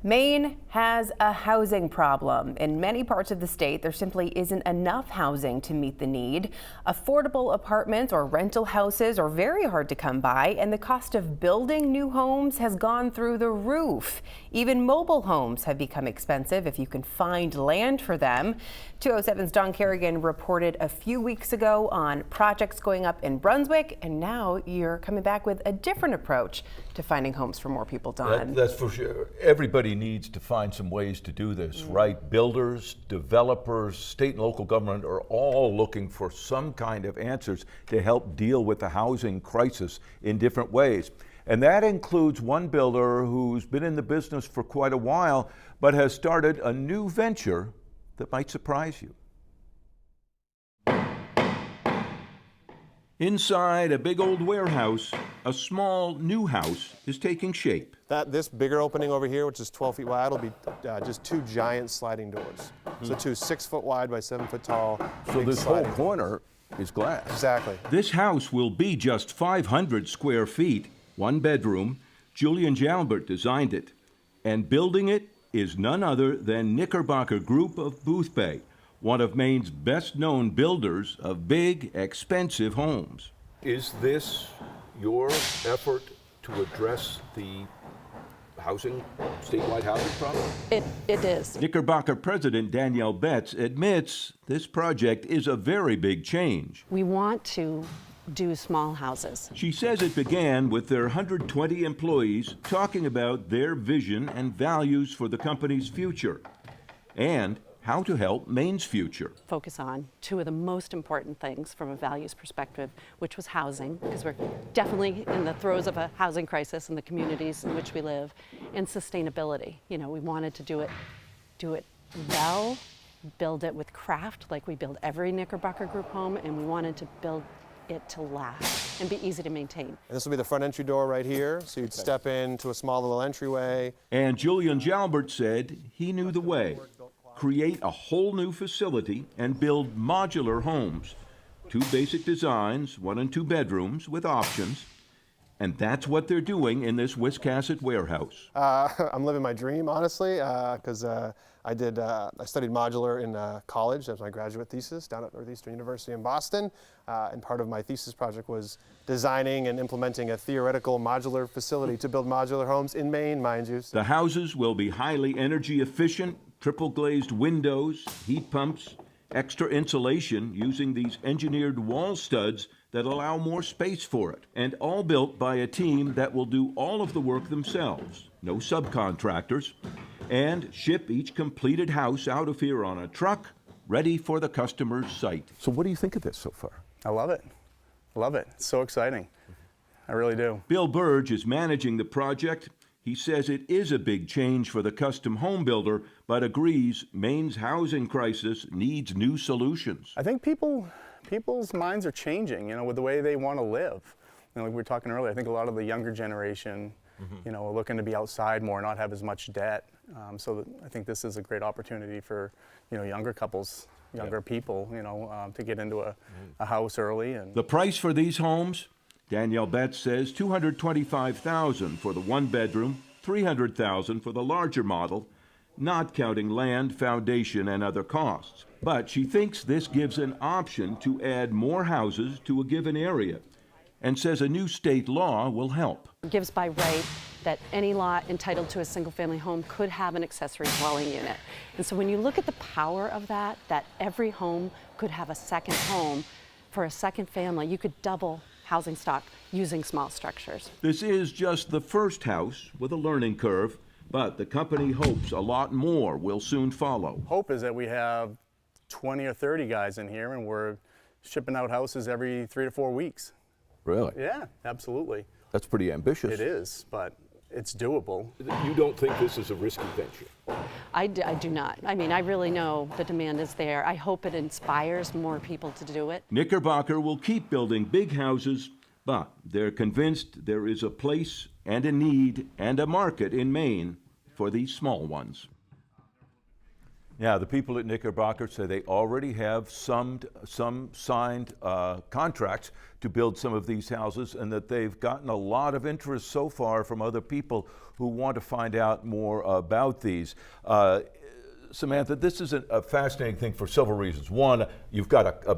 Maine has a housing problem. In many parts of the state, there simply isn't enough housing to meet the need. Affordable apartments or rental houses are very hard to come by, and the cost of building new homes has gone through the roof. Even mobile homes have become expensive if you can find land for them. 207's Don Kerrigan reported a few weeks ago on projects going up in Brunswick, and now you're coming back with a different approach to finding homes for more people, Don. That's for sure. Everybody needs to find some ways to do this, right? Builders, developers, state and local government are all looking for some kind of answers to help deal with the housing crisis in different ways. And that includes one builder who's been in the business for quite a while, but has started a new venture that might surprise you. Inside a big old warehouse, a small new house is taking shape. This bigger opening over here, which is 12 feet wide, will be just two giant sliding doors. So two 6 foot wide by 7 foot tall. So this whole corner is glass. Exactly. This house will be just 500 square feet, 1 bedroom. Julian Jalbert designed it. And building it is none other than Knickerbocker Group of Boothbay, one of Maine's best-known builders of big, expensive homes. Is this your effort to address the statewide housing problem? It is. Knickerbocker President Danielle Betts admits this project is a very big change. We want to do small houses. She says it began with their 120 employees talking about their vision and values for the company's future and how to help Maine's future. Focus on two of the most important things from a values perspective, which was housing, because we're definitely in the throes of a housing crisis in the communities in which we live, and sustainability. You know, we wanted to do it well, build it with craft, like we build every Knickerbocker Group home, and we wanted to build it to last and be easy to maintain. And this will be the front entry door right here, so you'd step into a small little entryway. And Julian Jalbert said he knew the way. Create a whole new facility and build modular homes. 2 basic designs, 1 and 2 bedrooms with options. And that's what they're doing in this Wiscasset warehouse. I'm living my dream, honestly, because I studied modular in college. That was my graduate thesis down at Northeastern University in Boston. And part of my thesis project was designing and implementing a theoretical modular facility to build modular homes in Maine, mind you. The houses will be highly energy efficient, triple glazed windows, heat pumps, extra insulation using these engineered wall studs that allow more space for it, and all built by a team that will do all of the work themselves, no subcontractors, and ship each completed house out of here on a truck, ready for the customer's site. So what do you think of this so far? I love it. Love it. It's so exciting. I really do. Bill Burge is managing the project. He says it is a big change for the custom home builder, but agrees Maine's housing crisis needs new solutions. I think people's minds are changing, you know, with the way they want to live. You know, like we were talking earlier, I think a lot of the younger generation, you know, are looking to be outside more, not have as much debt. So I think this is a great opportunity for, you know, younger couples, younger people, you know, to get into a house early. And the price for these homes? Danielle Betts says $225,000 for the 1 bedroom, $300,000 for the larger model, not counting land, foundation, and other costs. But she thinks this gives an option to add more houses to a given area, and says a new state law will help. It gives by right that any lot entitled to a single-family home could have an accessory dwelling unit. And so when you look at the power of that every home could have a second home for a second family, you could double housing stock using small structures. This is just the first house with a learning curve, but the company hopes a lot more will soon follow. Hope is that we have 20 or 30 guys in here and we're shipping out houses every 3 to 4 weeks. Really? Yeah, absolutely. That's pretty ambitious. It is, but it's doable. You don't think this is a risky venture? I do not. I mean, I really know the demand is there. I hope it inspires more people to do it. Knickerbocker will keep building big houses, but they're convinced there is a place and a need and a market in Maine for these small ones. Yeah, the people at Knickerbocker say they already have some signed contracts to build some of these houses, and that they've gotten a lot of interest so far from other people who want to find out more about these. Samantha, this is a fascinating thing for several reasons. One, you've got a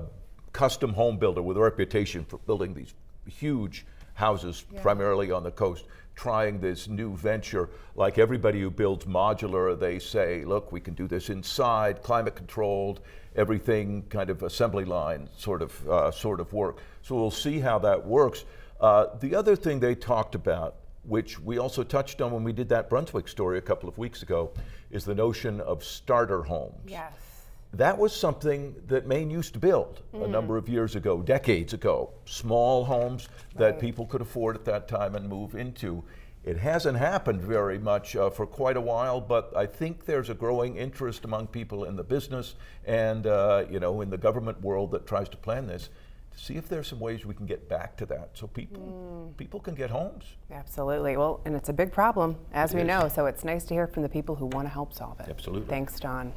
custom home builder with a reputation for building these huge houses, primarily on the coast, trying this new venture. Like everybody who builds modular, they say, look, we can do this inside, climate controlled, everything kind of assembly line sort of work. So we'll see how that works. The other thing they talked about, which we also touched on when we did that Brunswick story a couple of weeks ago, is the notion of starter homes. Yes. That was something that Maine used to build a number of years ago, decades ago. Small homes that people could afford at that time and move into. It hasn't happened very much for quite a while, but I think there's a growing interest among people in the business and in the government world that tries to plan this, to see if there's some ways we can get back to that so people can get homes. Absolutely. Well, and it's a big problem, as we know, so it's nice to hear from the people who want to help solve it. Absolutely. Thanks, Don.